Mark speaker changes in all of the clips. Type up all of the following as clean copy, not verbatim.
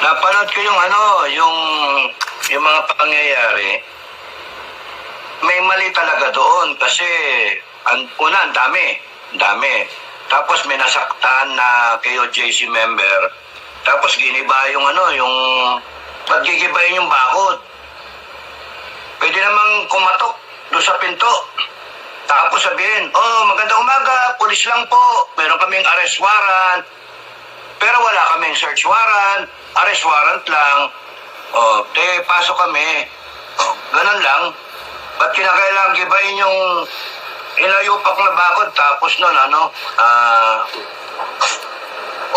Speaker 1: Napanood ko yung yung mga pangyayari. May mali talaga doon kasi ang dami. Ang dami. Tapos may nasaktan na KOJC member. Tapos giniba yung yung paggigibayin yung bakod. Pwede namang kumatok doon sa pinto. Tapos sabihin, magandang umaga, pulis lang po. Meron kaming arrest warrant. Pero wala kaming search warrant, arrest warrant lang. Pasok kami. Ganun lang. Ba't kinakailangan gibayin yung inayupak na bakod tapos nun,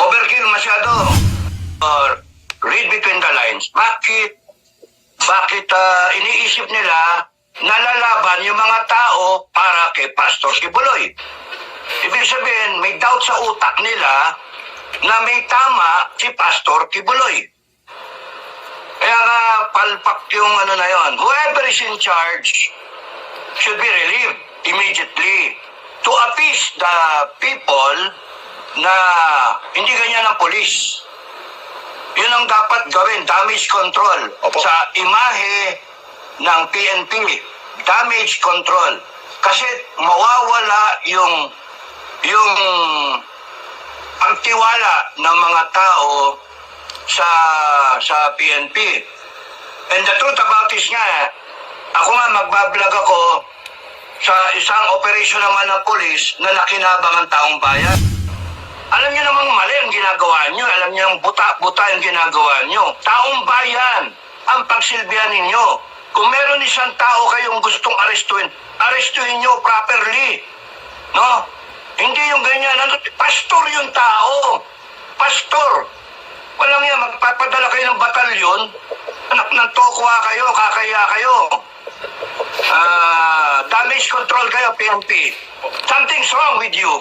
Speaker 1: overkill masyado. Read between the lines. Bakit iniisip nila nalalaban yung mga tao para kay Pastor Kibuloy? Ibig sabihin, may doubt sa utak nila na may tama si Pastor Kibuloy. Kaya nga, palpak yung na yon. Whoever is in charge should be relieved immediately to appease the people na hindi ganyan ang polis. Yun ang dapat gawin, damage control. Opo. Sa imahe ng PNP, damage control. Kasi mawawala yung ang tiwala ng mga tao sa PNP. And the truth about this nga, ako nga magbablog ako sa isang operasyon naman ng polis na nakinabang ang taong bayan. Alam niyo namang mali ang ginagawa niyo. Alam niyo ang buta-buta ang ginagawa niyo. Taong bayan ang pagsilbihan ninyo. Kung meron isang tao kayong gustong arestuhin niyo properly. No? Hindi yung ganyan. Pastor yung tao. Pastor. Walang yan. Magpapadala kayo ng batalyon. Anak ng tokwa kayo. Kakaya kayo. Damage control kayo, PNP. Something's wrong with you.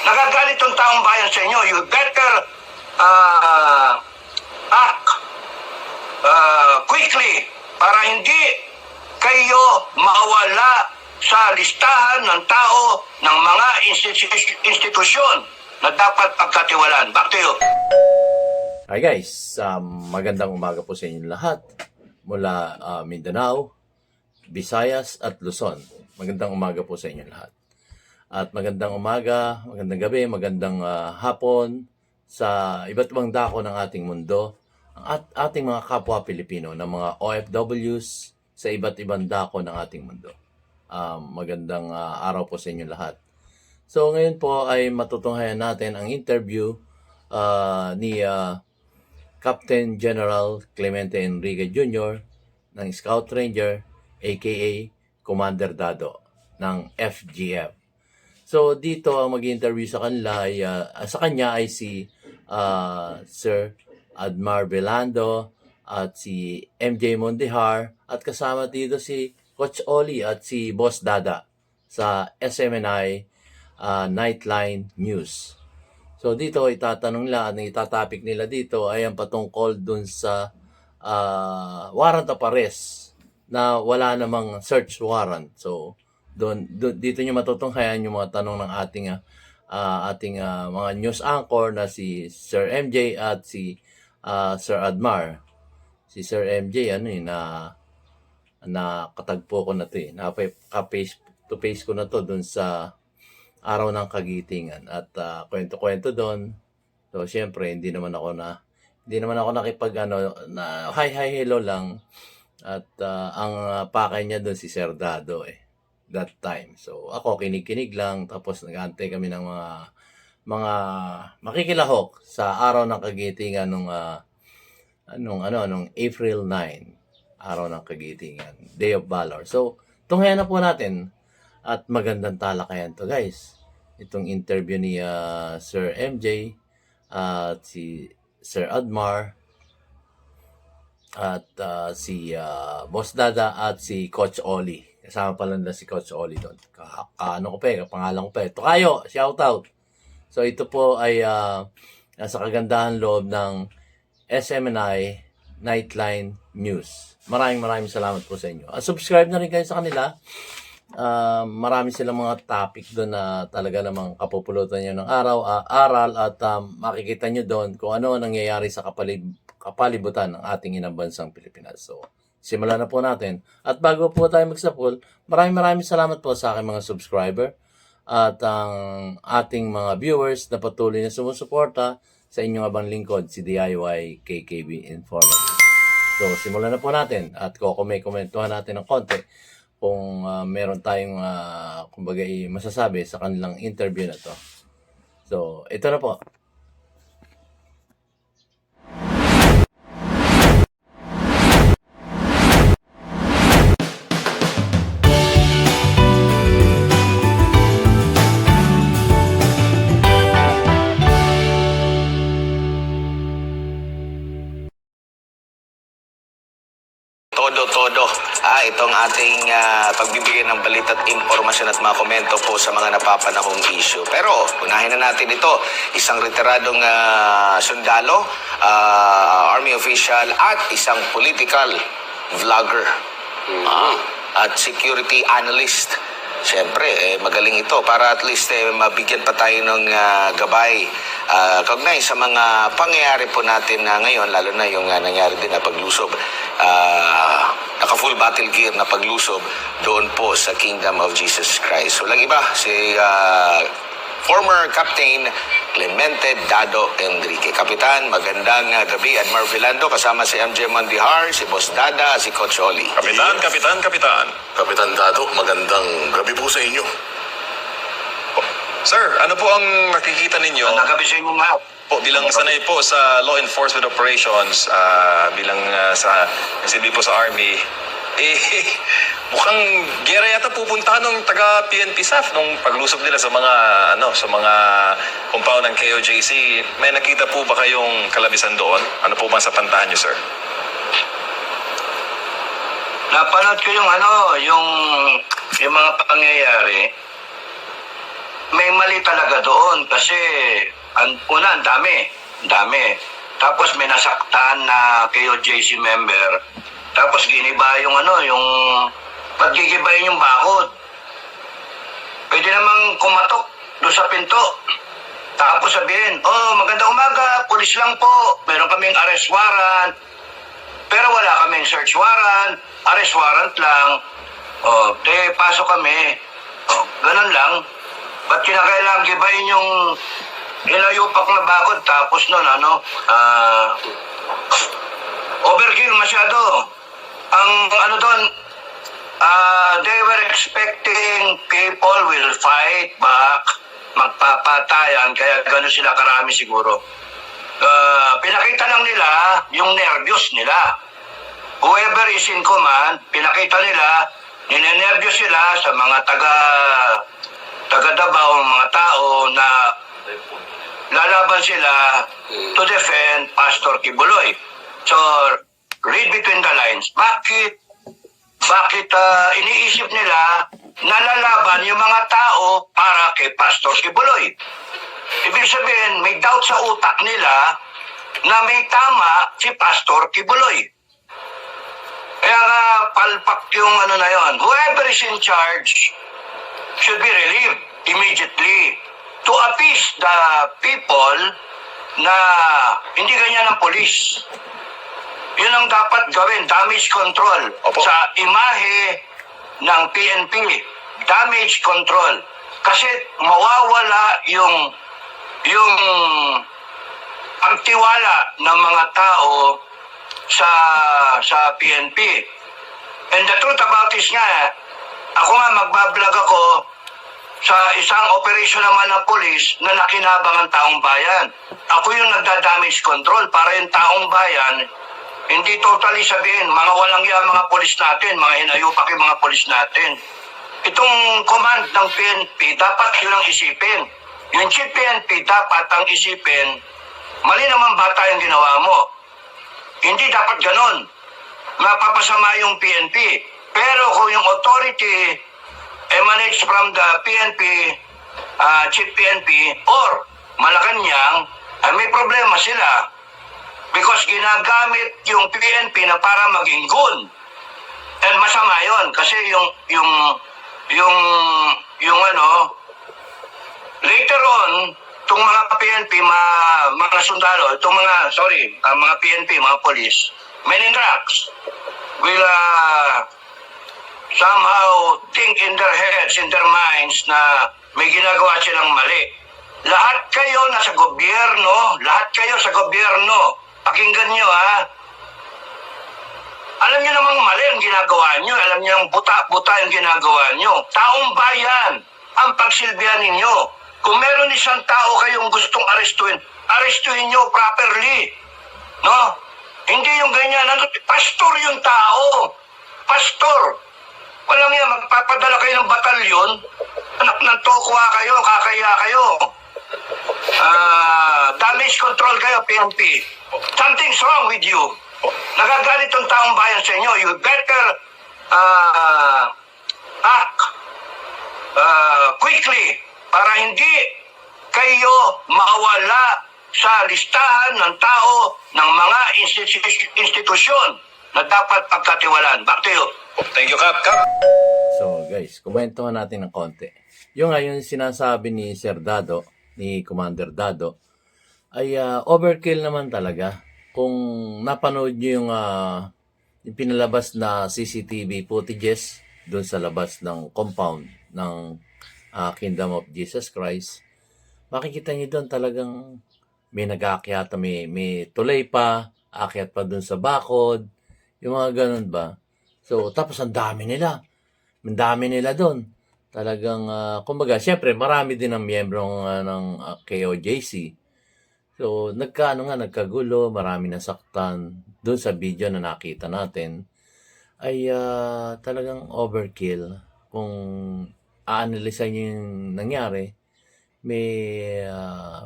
Speaker 1: Nagagalit yung taong bayan sa inyo. You better act quickly para hindi kayo mawala sa listahan ng tao ng mga institusyon na dapat pagkatiwalaan. Back to you.
Speaker 2: Hi guys, magandang umaga po sa inyo lahat mula Mindanao, Visayas at Luzon. Magandang umaga po sa inyo lahat. At magandang umaga, magandang gabi, magandang hapon sa iba't ibang dako ng ating mundo, ang ating mga kapwa Pilipino, ng mga OFWs sa iba't ibang dako ng ating mundo. Magandang araw po sa inyo lahat. So ngayon po ay matutunghayan natin ang interview ni Captain General Clemente Enrique Jr. ng Scout Ranger aka Commander Dado ng FGF. So dito ang mag-interview sa kanya ay si Sir Admar Belando at si MJ Mondihar at kasama dito si Coach Oli at si Boss Dada sa SMNI Nightline News. So dito itatanong nila, ang itatapik nila dito ay ang patungkol dun sa warrant of arrest na wala namang search warrant. So dito nyo matutunghayan yung mga tanong ng ating mga news anchor na si Sir MJ at si Sir Admar. Si Sir MJ nakatagpo ko na to na-face to face ko na to dun sa araw ng kagitingan at kwento-kwento doon. So syempre hindi naman ako nakipag na hi hello lang at ang pakay niya doon si Sir Dado that time. So ako kinig-kinig lang tapos nag-aantay kami ng mga makikilahok sa araw ng kagitingan nung April 9, araw ng kagitingan, Day of Valor. So tunghayan na po natin at magandang talakayan to guys. Itong interview ni Sir MJ at si Sir Admar at si Boss Dada at si Coach Oli. Kasama pala na si Coach Oli doon. Pangalan ko pa. Tokayo, shout out. So ito po ay nasa kagandahan loob ng SMNI Nightline News. Maraming salamat po sa inyo. Subscribe na rin kayo sa kanila marami silang mga topic doon na talaga namang kapupulutan nyo ng aral at makikita nyo doon kung ano ang nangyayari sa kapalibutan ng ating inang bansang Pilipinas. So, simulan na po natin. At bago po tayo magsapul, maraming salamat po sa aking mga subscriber at ang ating mga viewers na patuloy na sumusuporta sa inyong abang lingkod, si DIY KKB Informative. So, simulan na po natin at komentuhan natin ng konti kung meron tayong kumbaga masasabi sa kanilang interview na to. So, ito na po.
Speaker 3: Todo. Itong ating pagbibigay ng balita at impormasyon at mga komento po sa mga napapanahong issue. Pero unahin na natin ito. Isang retiradong sundalo, army official at isang political vlogger at security analyst. Siyempre, magaling ito para at least mabigyan pa tayo ng gabay kaugnay sa mga pangyayari po natin ngayon, lalo na yung nangyari din na paglusob. Naka-full battle gear na paglusob doon po sa Kingdom of Jesus Christ. Walang iba, si former Captain Clemente Dado Enrique. Kapitan, magandang gabi. Admar Vilando, kasama si MJ Mandihar, si Boss Dada, si Coach Oli.
Speaker 4: Kapitan.
Speaker 5: Kapitan Dado, magandang gabi po sa inyo.
Speaker 4: Sir, ano po ang nakikita ninyo
Speaker 1: Nagabi sa inyo nga.
Speaker 4: po bilang sanay po sa law enforcement operations, bilang sa SNB po sa Army, mukhang gera yata pupuntahan ng taga PNP staff nung paglusob nila sa mga compound ng KOJC. May nakita po ba kayong kalabisan doon? Ano po ba sa pantahan niyo, sir?
Speaker 1: Napanood ko yung mga pangyayari. May mali talaga doon kasi ang dami. Tapos may nasaktan na KOJC member. Tapos giniba yung paggigibayin yung bakod. Pwede namang kumatok doon sa pinto. Tapos sabihin, magandang umaga, pulis lang po. Meron kaming arrest warrant. Pero wala kaming search warrant, arrest warrant lang. Pasok kami. Ganun lang. Ba't kinakailangan gibayin yung ilayupak na bakod tapos nun, overkill masyado. Ang doon, they were expecting people will fight back, magpapatayan, kaya gano'n sila karami siguro. Pinakita lang nila yung nervyos nila. Whoever is in command, pinakita nila, ninenervyos sila sa mga taga Davao, mga tao na lalaban sila to defend Pastor Kibuloy. So, read between the lines. Bakit iniisip nila na lalaban yung mga tao para kay Pastor Kibuloy? Ibig sabihin, may doubt sa utak nila na may tama si Pastor Kibuloy. Kaya nga, palpak yung na yon. Whoever is in charge should be relieved immediately to appease the people na hindi ganyan ang polis. Yun ang dapat gawin, damage control.
Speaker 4: Opo.
Speaker 1: Sa imahe ng PNP, damage control. Kasi mawawala yung pagtiwala ng mga tao sa PNP. And the truth about this nga, ako nga magbablog ako sa isang operation naman ng polis na nakinabang ang taong bayan. Ako yung nagda-damage control para yung taong bayan, hindi totally sabihin, mga walang iya mga polis natin, mga hinayupak yung mga polis natin. Itong command ng PNP, dapat yun ang isipin. Yung chief PNP, dapat ang isipin, mali naman bata yung ginawa mo. Hindi dapat ganun. Mapapasama yung PNP. Pero kung yung authority emanates from the PNP, Chief PNP, or Malacanang, may problema sila. Because ginagamit yung PNP na para maging gun. And masama yun. Kasi yung, later on, itong mga PNP, mga sundalo, itong mga PNP, mga police, men in racks, will somehow think in their heads, in their minds na may ginagawa silang mali. Lahat kayo nasa gobyerno, pakinggan nyo ha. Alam nyo namang mali ang ginagawa nyo, alam nyo ang buta-buta ang ginagawa nyo. Taong bayan ang pagsilbihan ninyo. Kung meron isang tao kayong gustong arestuhin nyo properly. No? Hindi yung ganyan. Pastor yung tao. Pastor. Walang yan, magpapadala kayo ng batalyon. Anak ng tokwa kayo, kakaya kayo. Damage control kayo, PNP. Something's wrong with you. Nagagalit ang taong bayan sa inyo. You better act quickly para hindi kayo mawala sa listahan ng tao ng mga institusyon na dapat pagkatiwalaan. Back to you.
Speaker 4: Thank you, Kap. Kap.
Speaker 2: So guys, komentuhan natin ng konti. Yung ngayon sinasabi ni Sir Dado, ni Commander Dado, ay overkill naman talaga. Kung napanood nyo yung pinalabas na CCTV footages doon sa labas ng compound ng Kingdom of Jesus Christ, makikita nyo doon talagang may nag-aakyat, may tulay pa, aakyat pa doon sa bakod, yung mga ganun ba. So, tapos ang dami nila doon. Talagang, kumbaga, syempre, marami din ang miyembro ng KOJC. So, nagkagulo, marami nasaktan. Doon sa video na nakita natin, ay talagang overkill. Kung aanalisan nyo yung nangyari,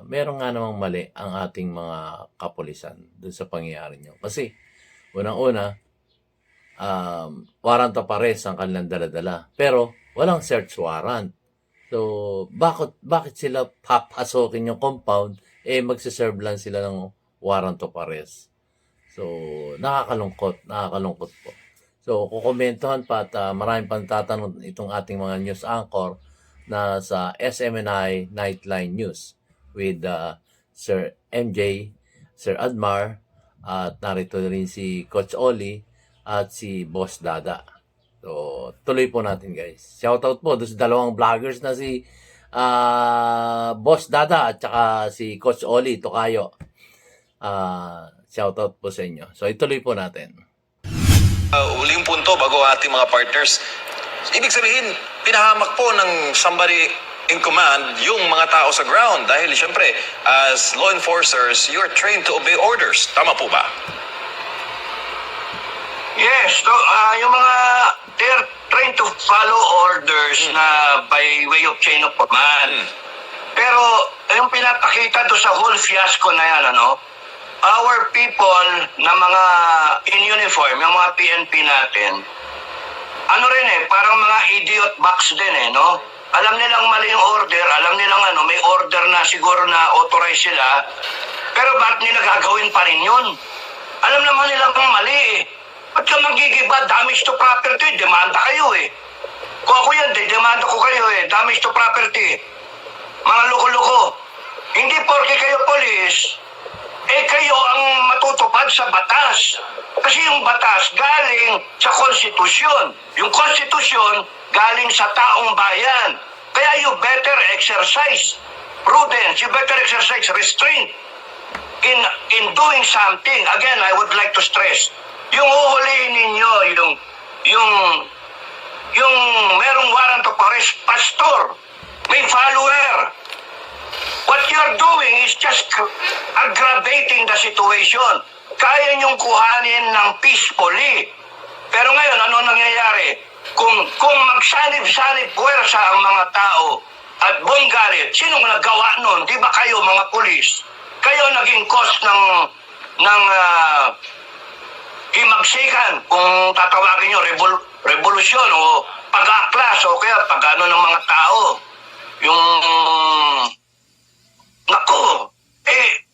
Speaker 2: meron nga namang mali ang ating mga kapulisan doon sa pangyayari nyo. Kasi, unang-una, warrant of arrest ang kanilang dala-dala. Pero, walang search warrant. So, bakit sila papasokin yung compound, magsiserve lang sila ng warrant of arrest. So, nakakalungkot po. So, kukomentuhan pa at maraming pang tatanong itong ating mga news anchor na sa SMNI Nightline News with Sir MJ, Sir Admar, at narito rin si Coach Oli at si Boss Dada. So, tuloy po natin guys. Shoutout po doon sa dalawang vloggers na si Boss Dada at saka si Coach Oli Tokayo. Shoutout po sa inyo. So, ituloy po natin.
Speaker 4: Huling punto bago ating mga partners. Ibig sabihin, pinahamak po ng somebody in command yung mga tao sa ground. Dahil siyempre, as law enforcers, you're trained to obey orders. Tama po ba?
Speaker 1: Yes, yung mga they're trained to follow orders na by way of chain of command. Pero yung pinapakita do sa whole fiasco na yan, our people na mga in uniform, yung mga PNP natin, parang mga idiot box din no? Alam nilang mali yung order, alam nilang may order na siguro na authorize sila, pero bakit nila gagawin pa rin yun? Alam naman nilang mali Ba't ka magigiba? Damage to property, demanda kayo Kung ako yan, demanda ko kayo damage to property. Mga loko-loko. Hindi porke kayo polis, kayo ang matutupad sa batas. Kasi yung batas galing sa konstitusyon. Yung konstitusyon galing sa taong bayan. Kaya you better exercise prudence, you better exercise restraint in doing something. Again, I would like to stress, yung uhulihin ninyo, yung merong warrant of arrest, pastor, may follower. What you're doing is just aggravating the situation. Kaya niyong kuhanin ng peacefully. Pero ngayon, ano nangyayari? Kung magsanib-sanib puwersa ang mga tao at bonggalit, sino nagawa nun? Di ba kayo, mga pulis? Kayo naging cause ng himagsikan, kung tatawagin nyo, revolusyon o pag-aklas o kaya pag-ano ng mga tao. Yung naku,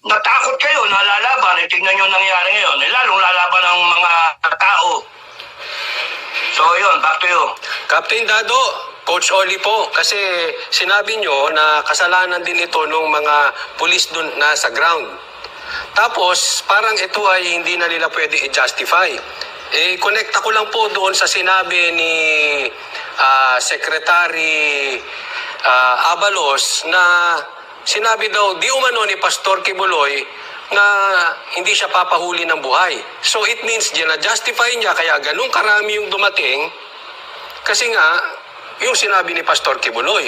Speaker 1: natakot kayo, nalalaban, tignan nyo nangyari ngayon, lalong lalaban ang mga tao. So yun, back to you.
Speaker 3: Captain Dado,
Speaker 6: Coach Oli po, kasi sinabi nyo na kasalanan din ito ng mga pulis dun na sa ground. Tapos, parang ito ay hindi na nila pwede i-justify. Connect ako lang po doon sa sinabi ni Secretary Abalos na sinabi daw, di umano ni Pastor Kibuloy na hindi siya papahuli ng buhay. So it means, na-justify niya kaya ganun karami yung dumating kasi nga, yung sinabi ni Pastor Kibuloy,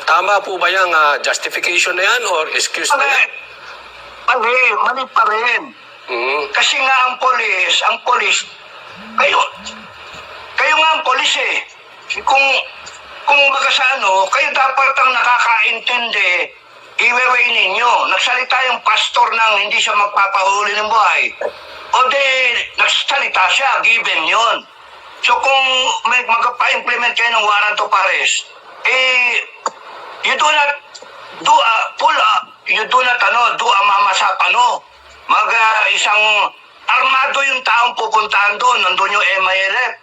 Speaker 6: tama po ba yung justification na yan or excuse na yan?
Speaker 1: Mali pa rin. Kasi nga ang polis, kayo nga ang polis eh. Kung baga sa kayo dapat ang nakakaintindi, i-weigh ninyo. Nagsalita yung pastor ng hindi siya magpapahuli ng buhay. O de, nagsalita siya, given yon. So kung may magpa-implement kayo ng warrant of arrest, you do not do a mamasapano. Isang armado yung taong pupuntahan doon, nandun yung MILF.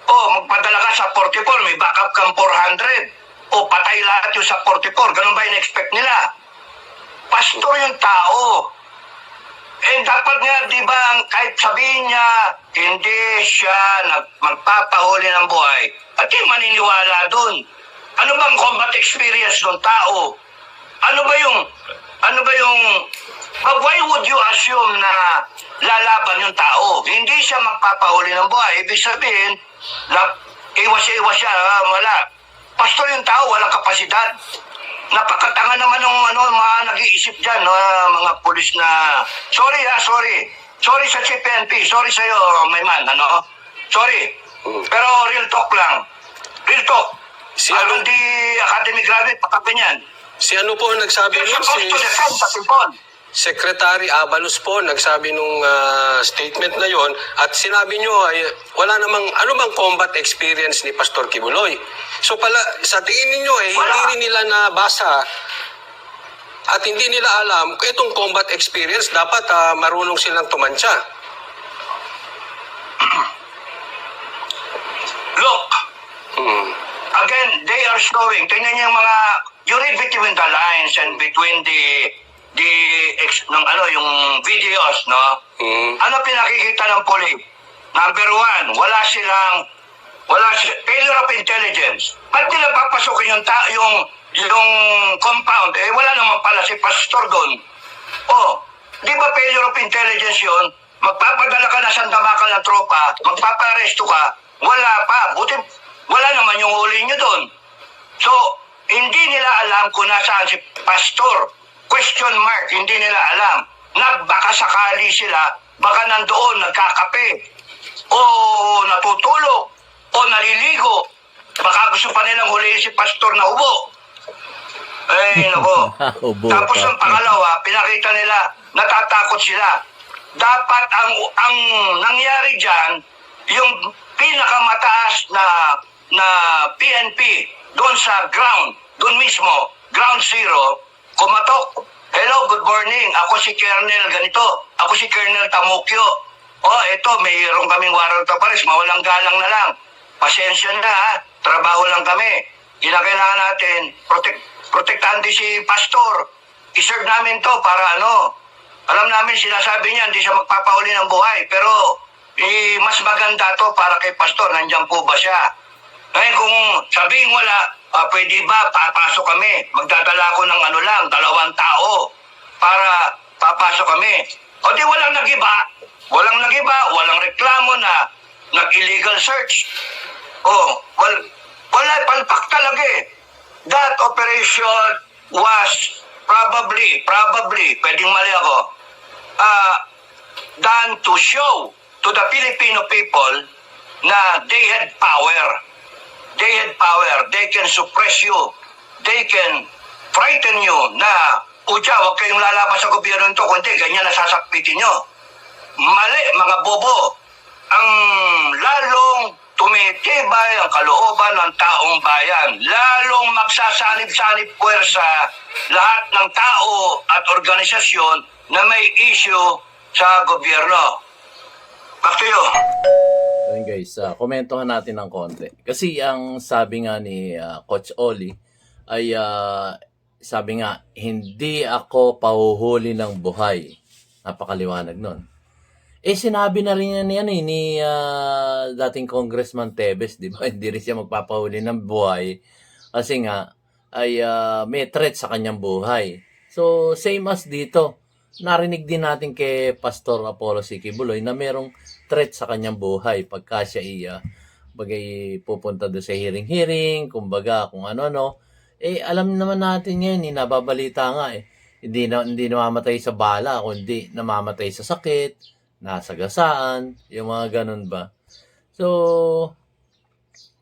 Speaker 1: Magpadala ka sa 44, may backup kang 400. Patay lahat yung sa 44, ganun ba in-expect nila? Pastor yung tao. Dapat nga, di ba, kahit sabihin niya, hindi siya magpapahuli ng buhay, at yung maniniwala doon. Ano bang combat experience ng tao? Ano ba yung, why would you assume na lalaban yung tao? Hindi siya magpapahuli ng buhay. Ibig sabihin, iwas siya, wala. Pastor yung tao, walang kapasidad. Napakatanga naman ng mga nag-iisip dyan, mga pulis na, sorry. Sorry sa CPNP, sorry sa'yo, my man, Sorry. Pero real talk lang. Real talk. Di academic graduate, patabi niyan.
Speaker 6: Si ano po nagsabi
Speaker 1: You're
Speaker 6: nun?
Speaker 1: supposed to defend sa simpon.
Speaker 6: Secretary Abalos po nagsabi nung statement na yon at sinabi nyo ay wala namang ano bang combat experience ni Pastor Kibuloy. So pala sa tingin niyo hindi rin nila nabasa at hindi nila alam kung itong combat experience dapat marunong silang tumansya.
Speaker 1: Look, again, they are showing, tingnan niyo yung mga, you read between the lines and between yung videos, no? Ano pinakikita ng police? Number one, wala silang failure of intelligence. Ba't nila papasokin yung compound? Wala naman pala si pastor doon. Di ba failure of intelligence yun? Magpapadala ka na sandamakal ng tropa, magpaparesto ka, wala pa. Buti, wala naman yung huli nyo doon. So, hindi nila alam kung nasaan si pastor. Question mark, hindi nila alam. Baka sakali sila, baka nandoon, nagkakape, o natutulog, o naliligo. Baka gusto pa nilang huliin si pastor na ubo. Nako.
Speaker 2: Ubo.
Speaker 1: Tapos ang pangalawa, pinakita nila, natatakot sila. Dapat ang nangyari dyan, yung pinakamataas na PNP, doon sa ground, doon mismo, ground zero, kumatok. Hello, good morning. Ako si Colonel ganito. Ako si Colonel Tamukyo. Ito, mayroon kaming warrant of arrest. Mawalang galang na lang. Pasensya na, ha. Trabaho lang kami. Kinakailangan natin, protektahan din si pastor. I-serve namin to para alam namin, sinasabi niya, hindi siya magpapauli ng buhay. Pero, mas maganda to para kay pastor. Nandiyan po ba siya? Ngayon kung sabihin wala, pwede ba papasok kami? Magdadala ko ng 2 tao para papasok kami. O di walang nagiba. Walang reklamo na nag-illegal search. Wala, palpak talaga eh. That operation was probably, pwedeng mali ako, done to show to the Filipino people na they had power. They can suppress you. They can frighten you na, huwag kayong lalabas sa gobyerno nito, kundi ganyan nasasakpitin nyo. Mali, mga bobo. Ang lalong tumitibay ang kalooban ng taong bayan. Lalong magsasanib-sanib puwersa lahat ng tao at organisasyon na may issue sa gobyerno. Back to you.
Speaker 2: So yun guys, komentohan natin ng konti. Kasi ang sabi nga ni Coach Oli ay sabi nga, hindi ako pahuhuli ng buhay. Napakaliwanag nun. Eh sinabi na rin yan ni dating Congressman Tevez, di ba? Hindi rin siya magpapahuli ng buhay kasi nga ay may threat sa kanyang buhay. So same as dito. Narinig din natin kay Pastor Apollo C. Kibuloy na merong threat sa kanyang buhay pagka siya bagay pupunta doon sa hearing, kumbaga kung ano-ano. Eh alam naman natin ngayon, nababalita nga hindi namamatay sa bala, kundi namamatay sa sakit, nasagasaan, yung mga ganun ba. So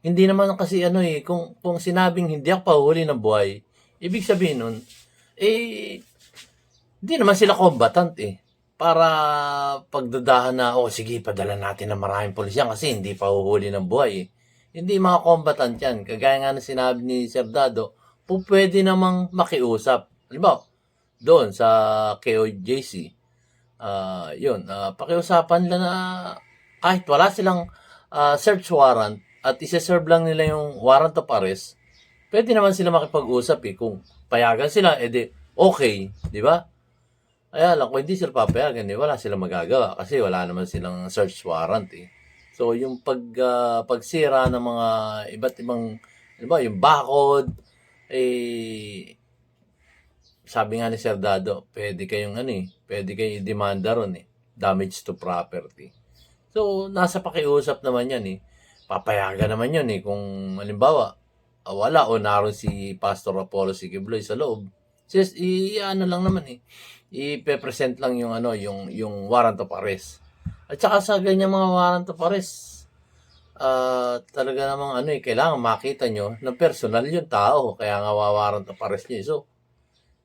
Speaker 2: hindi naman kasi kung sinabing hindi ako pahuli ng buhay, ibig sabihin nun, hindi naman sila combatant para pagdudahan na, sige, padala natin ng maraming pulisyan kasi hindi pa huhuli ng buhay Hindi mga combatant yan. Kagaya nga na sinabi ni Sir Dado, pwede namang makiusap. Halimbawa, doon sa KOJC, pakiusapan nila na kahit wala silang search warrant at isa-serve lang nila yung warrant of arrest, pwede naman sila makipag-usap Kung payagan sila, edi okay, di ba? Kaya lang, kung hindi sila papayagan, wala silang magagawa kasi wala naman silang search warrant So, yung pagsira ng mga iba't ibang, yung bakod, sabi nga ni Sir Dado, pwede kayong pwede kayong i-demanda ron damage to property. So, nasa pakiusap naman yan Papayagan naman yun kung halimbawa, wala o naroon si Pastor Apollo C. Kibuloy sa loob. Just, lang naman i-present lang yung warrant of arrest. At saka sa ganyan mga warrant of arrest, talaga namang kailangan makita nyo na personal yung tao, kaya nga warrant of arrest nyo. So,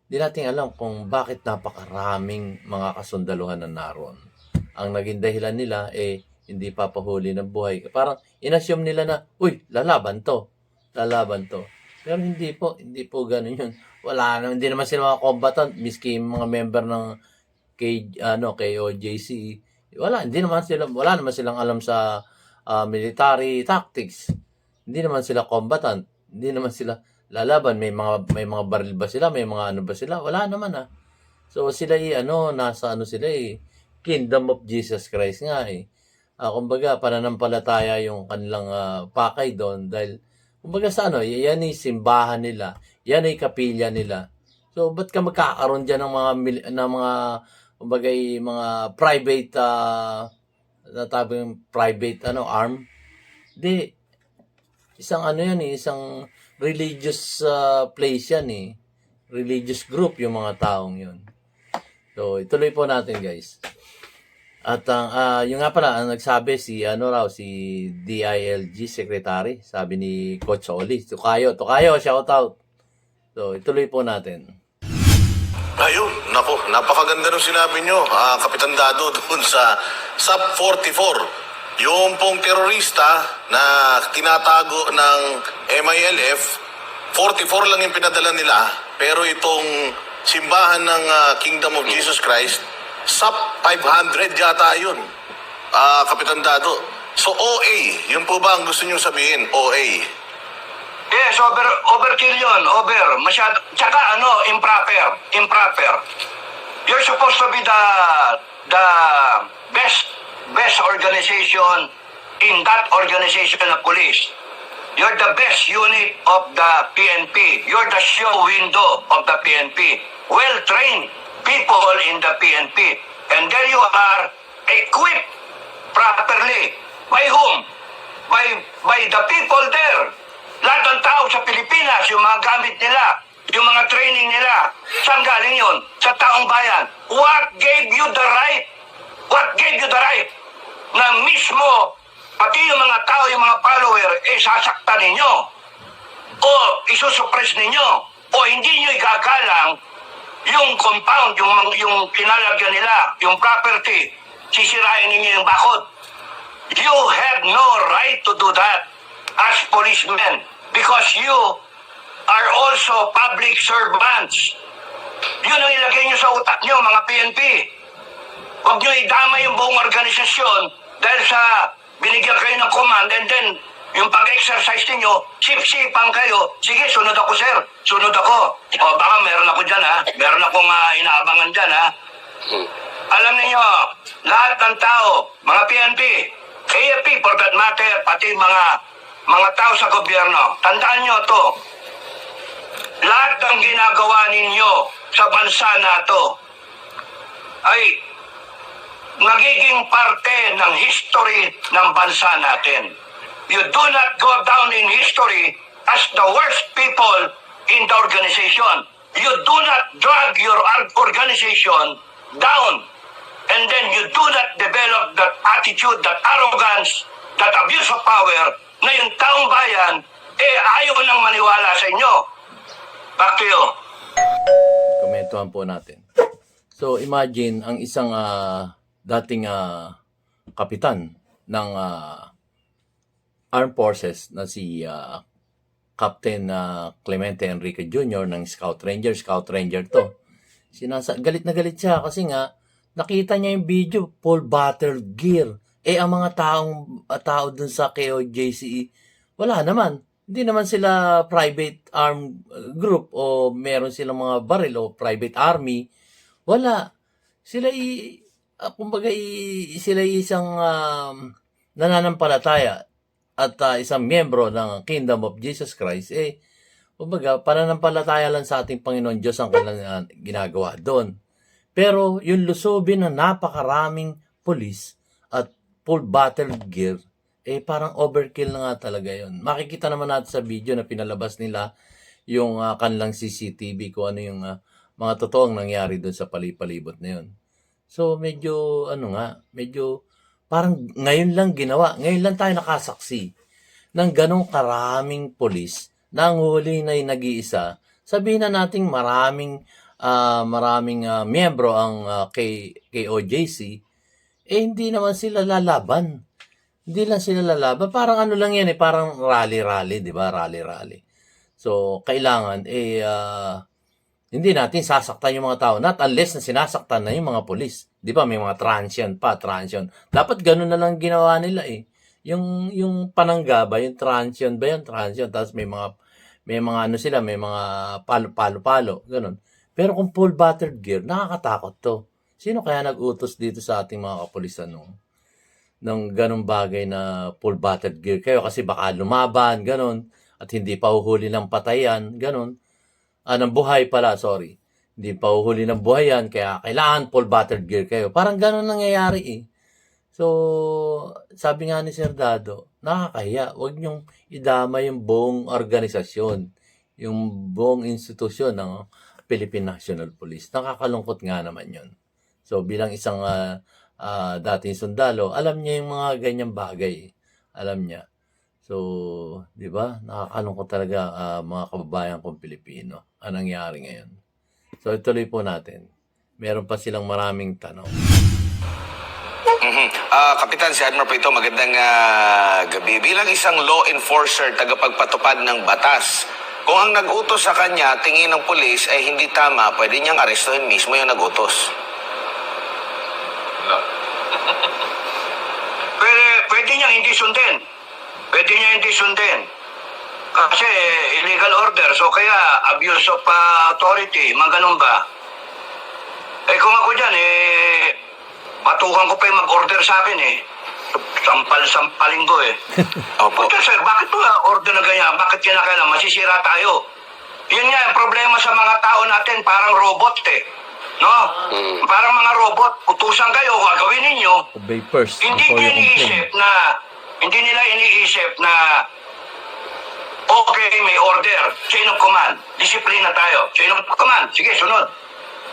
Speaker 2: di natin alam kung bakit napakaraming mga kasundaluhan na naroon. Ang naging dahilan nila hindi papahuli ng buhay. Parang inassume nila na, lalaban to. Pero hindi po ganun yun. Hindi naman sila mga combatant, miski mga member ng KOJC. Wala naman silang alam sa military tactics. Hindi naman sila combatant, hindi naman sila lalaban. May mga baril ba sila, may mga ba sila? Wala naman So sila nasa sila Kingdom of Jesus Christ nga kumbaga pananampalataya yung kanilang pakay doon dahil kumbaga sa yan simbahan nila, yan ay kapilya nila. So ba't ka magkakaroon diyan ng mga kumbaga mga private private arm? Di isang isang religious place yan religious group yung mga taong yun. So ituloy po natin guys. At yung nga pala, ang nagsabi si DILG Secretary, sabi ni Coach Oli, Tukayo, shout out. So, ituloy po natin.
Speaker 5: Ayun, nako, napakaganda nung sinabi nyo, Kapitan Dado, doon sa Sub 44. Yung pong terorista na tinatago ng MILF, 44 lang yung pinadala nila, pero itong simbahan ng Kingdom of Jesus Christ, SUP 500 yata yun, Kapitan Dado. So OA, yun po ba ang gusto nyo sabihin? OA.
Speaker 1: Yes, overkill yun, masyado, tsaka improper. You're supposed to be the best organization in that organization of police. You're the best unit of the PNP. You're the show window of the PNP. Well-trained people in the PNP. And there you are, equipped properly. By whom? By the people there. Lahat ng tao sa Pilipinas, yung mga gamit nila, yung mga training nila, saan galing yun? Sa taong bayan. What gave you the right? Na mismo, pati yung mga tao, yung mga follower, sasaktan ninyo. O isusuppress ninyo. O hindi nyo igagalang yung compound, yung pinalagyan nila, yung property, sisirain ninyo yung bakod. You have no right to do that as policemen because you are also public servants. Yun ang ilagay nyo sa utak nyo, mga PNP. Huwag nyo idama yung buong organisasyon dahil sa binigyan kayo ng command and then yung pag-exercise ninyo, sip-sipan kayo. Sige, sunod ako, sir. Sunod ako. O baka meron ako dyan, ha? Meron akong inaabangan dyan, ha? Alam niyo, lahat ng tao, mga PNP, AFP for that matter, pati mga tao sa gobyerno, tandaan nyo to. Lahat ng ginagawa ninyo sa bansa na to ay nagiging parte ng history ng bansa natin. You do not go down in history as the worst people in the organization. You do not drag your organization down. And then you do not develop that attitude, that arrogance, that abuse of power na yung taong bayan, ayaw nang maniwala sa inyo. Back to you.
Speaker 2: Komentuhan po natin. So, imagine ang isang dating kapitan ng Armed Forces na si Captain Clemente Enrique Jr. ng Scout Ranger to. Galit na galit siya kasi nga nakita niya yung video, full battle gear. Ang mga tao dun sa KOJCE, wala naman. Hindi naman sila private armed group o meron silang mga baril o private army. Wala. Sila sila isang nananampalataya at isang miyembro ng Kingdom of Jesus Christ. Kumbaga, pananampalataya lang sa ating Panginoon Diyos ang kanilang ginagawa doon. Pero yung lusubin ng napakaraming pulis at full battle gear, parang overkill na nga talaga yun. Makikita naman natin sa video na pinalabas nila yung kanilang CCTV kung ano yung mga totoong nangyari doon sa palibot na yun. So, medyo parang ngayon lang ginawa. Ngayon lang tayo nakasaksi ng ganong karaming pulis na ang huli na yung nag-iisa. Sabihin na natin maraming miyembro ang KOJC, hindi naman sila lalaban. Hindi lang sila lalaban. Parang ano lang yan parang rally-rally, di ba? Rally-rally. So, kailangan, hindi natin sasaktan yung mga tao. Not unless na sinasaktan na yung mga pulis. Di ba? May mga transient. Dapat ganun na lang ginawa nila Yung panangga ba? Yung transient ba? Yung transient. Tapos may mga ano sila, may mga palo-palo. Ganun. Pero kung full battle gear, nakakatakot to. Sino kaya nag-utos dito sa ating mga kapulisan ng ganung bagay na full battle gear kayo? Kasi baka lumaban, ganun. At hindi pa uhuli ng patayan, ganun. Ng buhay pala, sorry. Hindi pa uhuli ng buhay yan, kaya kailangan full battle gear kayo. Parang ganun nangyayari So, sabi nga ni Sir Dado, nakakahiya. Huwag niyong idama yung buong organisasyon, yung buong institusyon ng Philippine National Police. Nakakalungkot nga naman yun. So, bilang isang dating sundalo, alam niya yung mga ganyang bagay. Alam niya. So, di ba? Nakakalungkot talaga mga kababayan kong Pilipino. Anong nangyari ngayon? So, ituloy po natin. Meron pa silang maraming tanong.
Speaker 3: Kapitan, si Admiral po ito, magandang gabi. Bilang isang law enforcer, tagapagpatupad ng batas, kung ang nag-utos sa kanya, tingin ng pulis ay hindi tama, pwede niyang arestuhin mismo yung nag-utos.
Speaker 1: Pwede niya hindi sundin. Pwede niya hindi sundin. Kasi illegal order. So kaya abuse of authority. Mga ganun ba? Kung ako dyan, matukan ko pa yung mag-order sa akin Sampal-sampalin ko
Speaker 3: Opo.
Speaker 1: Puta sir, bakit ba order na ganyan? Bakit kinakailangan? Masisira tayo. Yun nga, ang problema sa mga tao natin, parang robot No? Parang mga robot, utusan kayo, gagawin ninyo.
Speaker 2: Obey first
Speaker 1: Hindi
Speaker 2: before you
Speaker 1: iniisip
Speaker 2: complain.
Speaker 1: hindi nila iniisip na okay, may order, chain of command, disiplina tayo, chain of command, sige, sunod.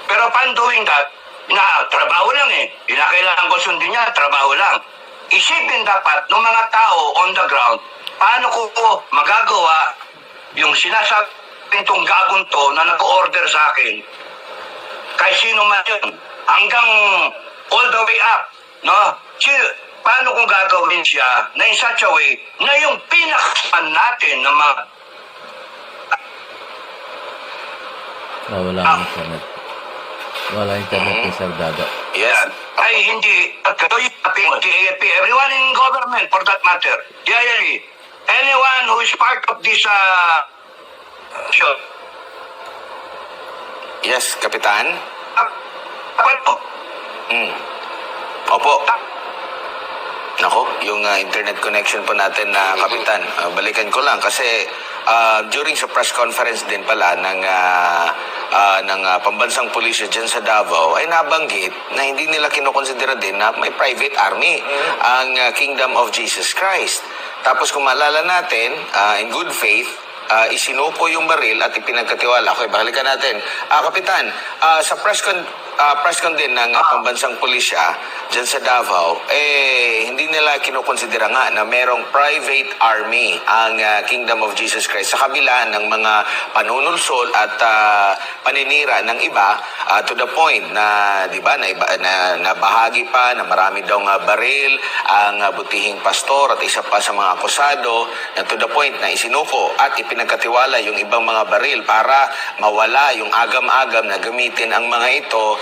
Speaker 1: Pero upon doing that, trabaho lang Kinakailangan ko sundin niya, trabaho lang. Isipin dapat ng mga tao on the ground, paano ko magagawa yung sinasabing tong gagong to na nag-order sa akin, kahit sino man yun, hanggang all the way up, no? Paano kung gagawin siya na in such a way na yung pinakaman natin na mga
Speaker 2: Wala ang internet. Wala internet kay Sir Dado.
Speaker 3: Yes.
Speaker 1: ay ay hindi at kayo AFP, everyone in government for that matter, DILE, anyone who is part of this show,
Speaker 3: Yes, Kapitan?
Speaker 1: dapat po.
Speaker 3: Opo. Nako, yung internet connection po natin na Kapitan, balikan ko lang kasi during sa press conference din pala ng pambansang pulisya dyan sa Davao ay nabanggit na hindi nila kinokonsidera din na may private army ang Kingdom of Jesus Christ. Tapos kung maalala natin, in good faith, isinuko yung baril at ipinagkatiwala. Okay, balikan natin. Kapitan, sa press con din ng pambansang pulisya dyan sa Davao, hindi nila kinokonsidera nga na merong private army ang Kingdom of Jesus Christ sa kabila ng mga panunulsol at paninira ng iba to the point na, di ba, na bahagi pa na marami daw nga baril ang butihing pastor at isa pa sa mga akusado na to the point na isinuko at ipinagkatiwala yung ibang mga baril para mawala yung agam-agam na gamitin ang mga ito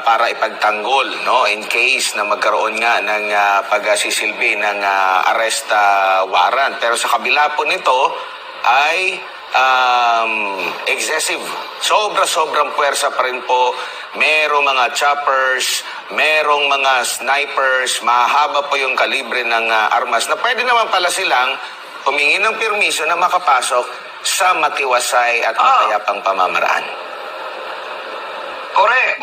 Speaker 3: para ipagtanggol, no, in case na magkaroon nga ng pagsisilbi ng arrest warrant. Pero sa kabila po nito ay excessive. Sobrang puwersa pa rin po. Merong mga choppers, merong mga snipers, mahaba po yung kalibre ng armas na pwede naman pala silang humingi ng permiso na makapasok sa matiwasay at matayapang pamamaraan.
Speaker 1: Correct.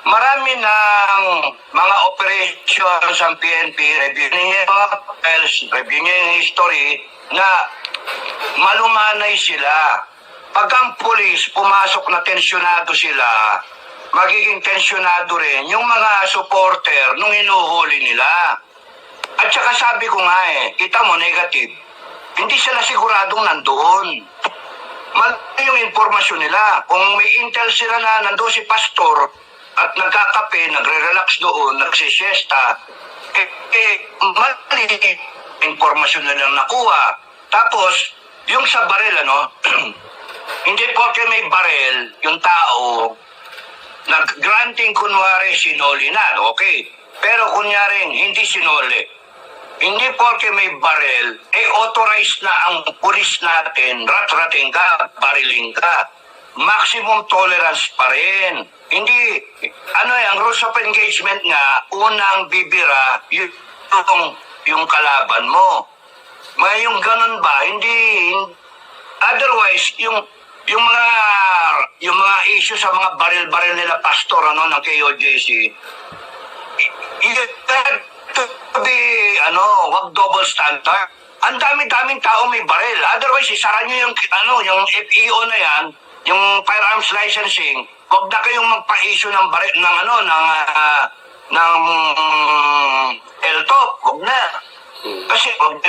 Speaker 1: Marami ng mga operations ang PNP, review niya yung mga files, review niya yung history na malumanay sila. Pag ang pulis pumasok na tensyonado sila, magiging tensyonado rin yung mga supporter nung hinuhuli nila. At saka sabi ko nga kita mo negative, hindi sila siguradong nandoon. Mali yung informasyon nila. Kung may intel sila na nandoon si pastor at nagkakape, nagre-relax doon, nagsisiesta, mali informasyon nilang nakuha. Tapos, yung sa baril, hindi porke may baril, yung tao, nag-granting kunwari sinoli na, okay. Pero kunyaring hindi sinoli. Hindi porke may baril, authorized na ang pulis natin, rat-rating ka, bariling ka. Maximum tolerance pa rin. Hindi, ang rules of engagement nga, unang bibira, yung kalaban mo. May yung ganun ba, hindi, otherwise, yung mga issue sa mga baril-baril nila pastor, ng KOJC, wag double standard. Ang dami-daming tao may baril. Otherwise, isara nyo yung FEO na yan, yung firearms licensing, wag na kayong magpa-issue ng baril, ng LTOP, wag na. Kasi wag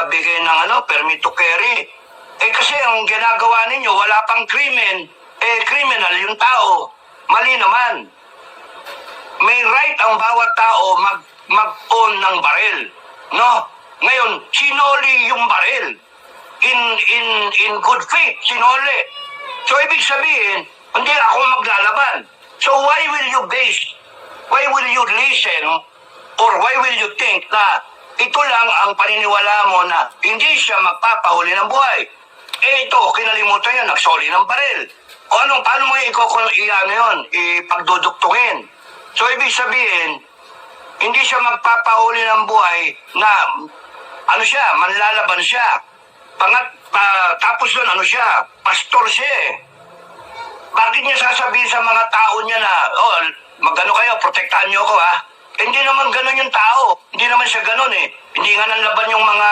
Speaker 1: bigay ng permit to carry. Kasi ang ginagawa ninyo, wala pang krimen, criminal yung tao. Mali naman. May right ang bawat tao mag-own ng baril. No? Ngayon, sinoli yung baril. In good faith, sinoli. So, ibig sabihin, hindi ako maglalaban. So, why will you listen, or why will you think na ito lang ang paniniwala mo na hindi siya magpapahuli ng buhay? Ito, kinalimutan yun, nagsoli ng baril. O paano mo ipagduduktungin? So, ibig sabihin, hindi siya magpapahuli ng buhay na, manlalaban siya. Tapos doon, pastor siya eh. Bakit niya sasabihin sa mga tao niya na, magano kayo, protektahan niyo ako ha? Hindi naman ganun yung tao. Hindi naman siya ganun eh. Hindi nga nanlaban yung mga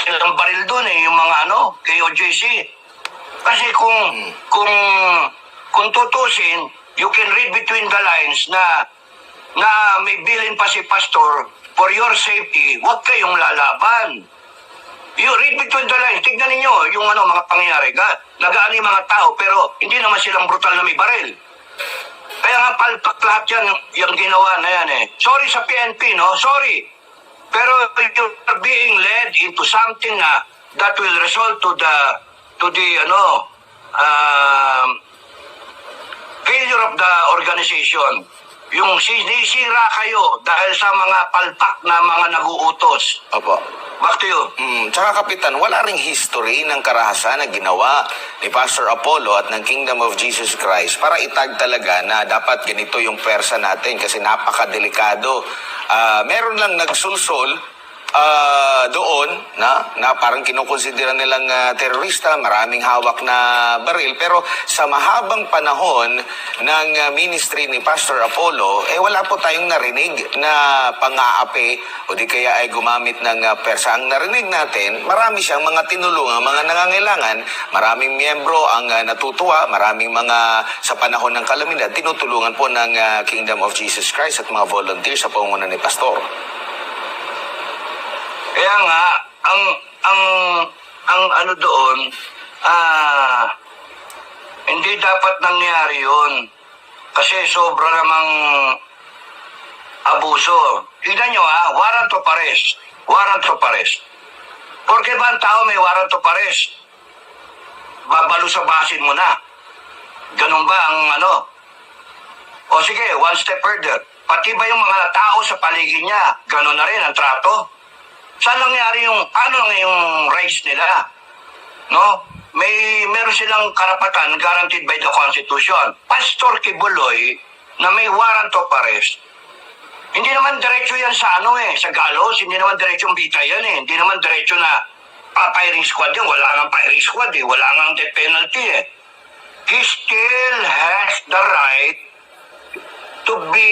Speaker 1: silang baril doon eh, yung mga KOJC. Kasi kung tutusin, you can read between the lines na may bilin pa si pastor for your safety, huwag kayong lalaban. You read between the lines, tignan ninyo yung mga pangyayari. Nagaan yung mga tao, pero hindi naman silang brutal na may baril. Kaya nga palpak lahat yan, yung ginawa na yan eh. Sorry sa PNP, no? Sorry. Pero you're being led into something that will result to the failure of the organization. Yung sinisira kayo dahil sa mga palpak na mga naguutos.
Speaker 3: Opo.
Speaker 1: Back to you.
Speaker 3: Tsaka Kapitan, wala ring history ng karahasan na ginawa ni Pastor Apollo at ng Kingdom of Jesus Christ para itag talaga na dapat ganito yung pwersa natin kasi napakadelikado. Meron lang nagsulsol doon na parang kinukonsidera nilang terorista, maraming hawak na baril, pero sa mahabang panahon ng ministry ni Pastor Apollo, wala po tayong narinig na pang-aapi o di kaya ay gumamit ng persa. Ang narinig natin, marami siyang mga tinulungan, mga nangangailangan, maraming miyembro ang natutuwa, maraming mga sa panahon ng kalamidad, tinutulungan po ng Kingdom of Jesus Christ at mga volunteers sa pangunguna ni Pastor.
Speaker 1: Kaya nga, ang ano doon, hindi dapat nangyari yun. Kasi sobra namang abuso. Tignan nyo warrant of arrest. Warrant of arrest. Porke ba ang tao may warrant of arrest? Babalusabasin mo na. Ganun ba ang ano? O sige, one step further. Pati ba yung mga tao sa paligid niya, ganun na rin ang trato? Saan nangyari ano yung rights nila? No? Meron silang karapatan guaranteed by the Constitution. Pastor Kibuloy na may warrant of arrest. Hindi naman diretso yan sa sa galos, hindi naman diretso yung bita yan Hindi naman diretso na firing squad yan. Wala nang firing squad wala nang death penalty He still has the right to be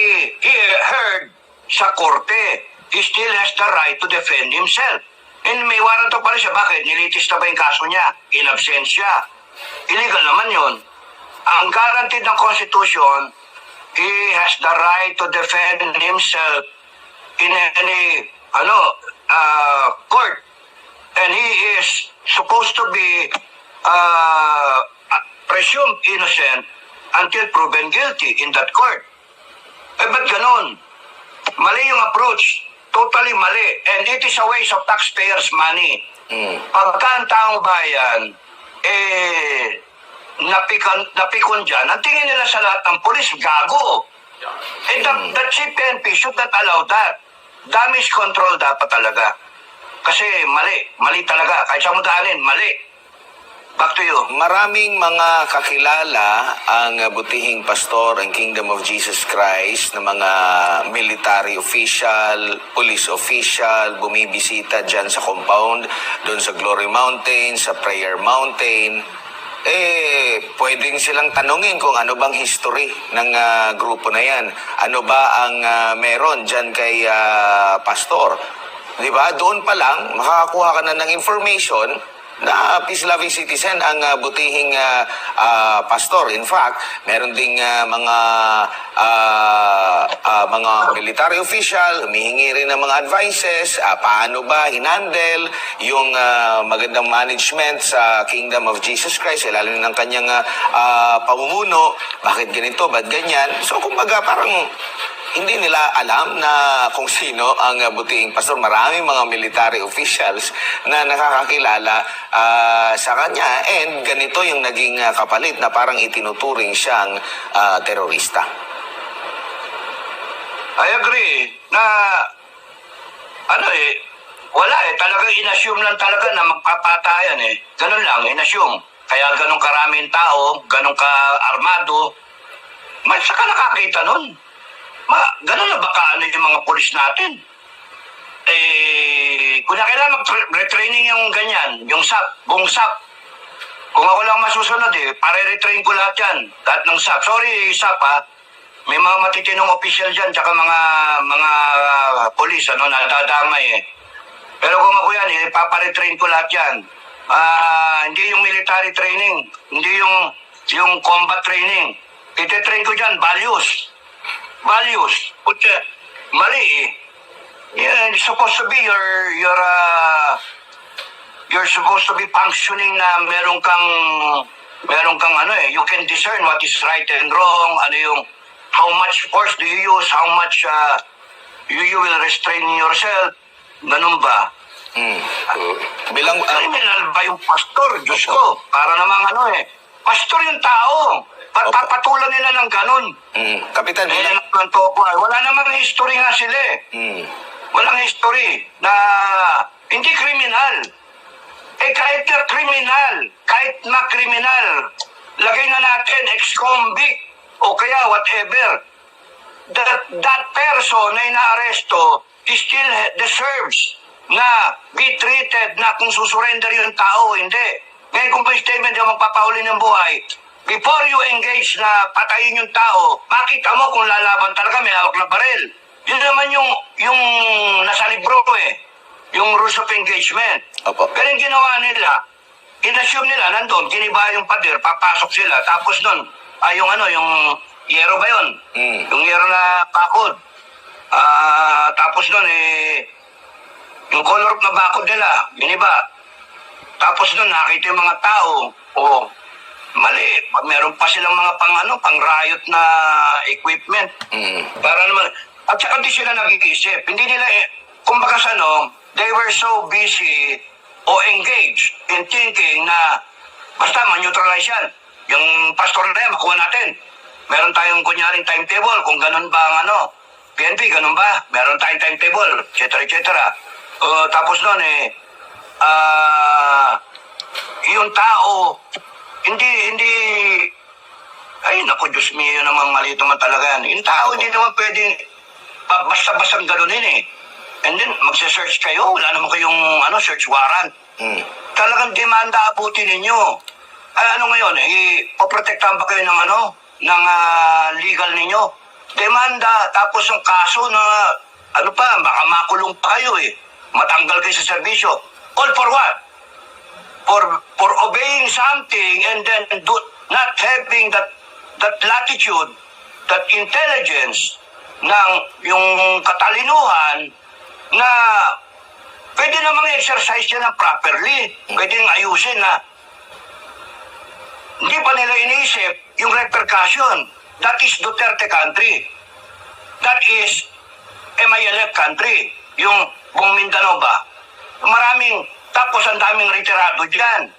Speaker 1: heard sa korte. He still has the right to defend himself. And may warrant pa rin siya. Bakit? Nilitis na ba yung kaso niya? In absentia. Illegal naman yun. Ang guaranteed ng Constitution, he has the right to defend himself in any court. And he is supposed to be presumed innocent until proven guilty in that court. Ba't ganun? Mali yung approach. Totally mali. And it is a waste of taxpayers' money. Pagka ang taong bayan, napikon dyan, ang tingin nila sa lahat ng polis, gago. And the chief PNP should not allow that. Damage control dapat talaga. Kasi mali talaga. Kahit sa mo daanin, mali. Back to you.
Speaker 3: Maraming mga kakilala ang butihing pastor ang Kingdom of Jesus Christ na mga military official, police official, bumibisita dyan sa compound, doon sa Glory Mountain, sa Prayer Mountain. Pwedeng silang tanungin kung ano bang history ng grupo na yan. Ano ba ang meron dyan kay pastor? Diba? Doon pa lang, makakakuha ka na ng information na peace-loving citizen ang butihing pastor. In fact, meron ding mga military official, humihingi rin ng mga advices, paano ba hinandle yung magandang management sa Kingdom of Jesus Christ, lalo ng kanyang pamumuno, bakit ganito, ba't ganyan. So, kumbaga, parang hindi nila alam na kung sino ang butihing pastor. Maraming mga military officials na nakakakilala sa kanya, and ganito yung naging kapalit na parang itinuturing siyang terorista.
Speaker 1: I agree na wala talagang inassume lang talaga na magpapatayan Ganun lang, inassume. Kaya ganun karaming tao, ganun ka-armado. Saka nakakita nun. Ganun na ba kaano yung mga polis natin? Kung na kailangan mag-retraining yung ganyan, yung SAP, buong SAP. Kung ako lang masusunod pare-retrain ko lahat yan. Lahat ng SAP. Sorry, SAP may mga matitinong official dyan, tsaka mga polis, nadadamay Pero kung ako yan, paparetrain ko lahat yan. Hindi yung military training, hindi yung combat training. Ite-train ko dyan, values. Putya, mali Yeah, it's supposed to be you're supposed to be functioning na meron kang you can discern what is right and wrong, how much force do you use, how much you will restrain yourself. Ganun ba?
Speaker 3: Bilang
Speaker 1: criminal ba yung pastor? Diyos ko, para namang pastor yung tao. Ba't
Speaker 3: Opo.
Speaker 1: papatulan nila ng ganun?
Speaker 3: Kapitan,
Speaker 1: Eh,
Speaker 3: bilang...
Speaker 1: wala namang history nga sila eh.
Speaker 3: Mm.
Speaker 1: Walang history na hindi kriminal. Eh kahit na kriminal, kahit makriminal, lagay na natin ex-convict o kaya whatever, that person na inaaresto still deserves na be treated na kung susurrender yung tao, hindi. Ngayon kung may statement yung magpapahuli ng buhay, before you engage na patayin yung tao, makita mo kung lalaban talaga, may hawak na baril. Yun naman yung nasa libro eh, yung rules of engagement.
Speaker 3: Opo.
Speaker 1: Pero yung ginawa nila, inassume nila, nandun, giniba yung pader, papasok sila, tapos nun, yung yero ba yun? Yung yero na bakod. Tapos nun, yung color na bakod nila, giniba. Tapos nun, nakita yung mga tao, mali, meron pa silang mga pang riot na equipment. Para naman, at saka di sila nag-iisip. Hindi nila, kumbaga they were so busy o engaged in thinking na basta ma-neutralize yan. Yung pastor na yan, makuha natin. Meron tayong kunyaring timetable, kung ganun ba ang PNP, ganun ba? Meron tayong timetable, etc. Tapos nun yung tao, hindi, ay naku, Diyos mio naman, mali naman talaga yan. Yung tao, hindi naman pwedeng basta-bastang ganunin eh. And then, magsa-search kayo, wala naman kayong search warrant. Talagang demanda abutin ninyo. Ano ngayon, poprotektahan ba kayo ng legal ninyo? Demanda, tapos yung kaso na, baka makulong pa kayo eh. Matanggal kayo sa serbisyo. All for what? For obeying something and then not having that latitude, that intelligence, ng yung katalinuhan na pwede namang exercise yan ng properly. Pwede yung ayusin na hindi pa nila iniisip yung repercussion. That is Duterte country. That is MILF country. Yung buong Mindanao ba? Tapos ang daming retirado dyan.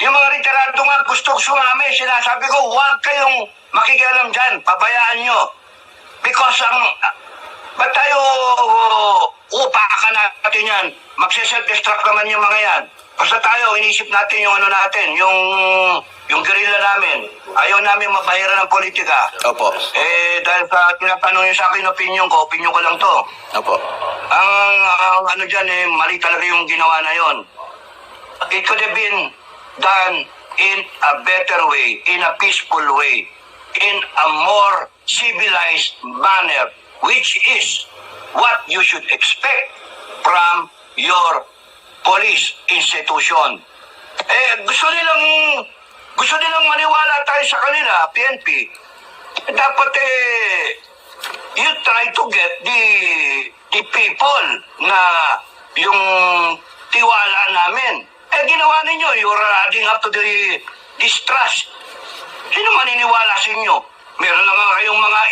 Speaker 1: Yung mga retirado nga gusto sumami, sinasabi ko, huwag kayong makikialam dyan, pabayaan nyo. Because ba't tayo upakan natin yan? Magse-self-destruct naman yung mga yan. Basta tayo, inisip natin yung natin, yung guerrilla namin. Ayaw namin mabahiran ng politika.
Speaker 3: Opo.
Speaker 1: Dahil sa tinatanong nyo sa akin, opinion ko lang to.
Speaker 3: Opo.
Speaker 1: Ang dyan mali talaga yung ginawa na yon. It could have been done in a better way, in a peaceful way, in a more civilized manner, which is what you should expect from your police institution. Gusto nilang maniwala tayo sa kanila, PNP. Dapat you try to get the people na yung tiwala namin. Ginawa ninyo, you're adding up to the distrust. Sino maniniwala sa inyo? Meron na nga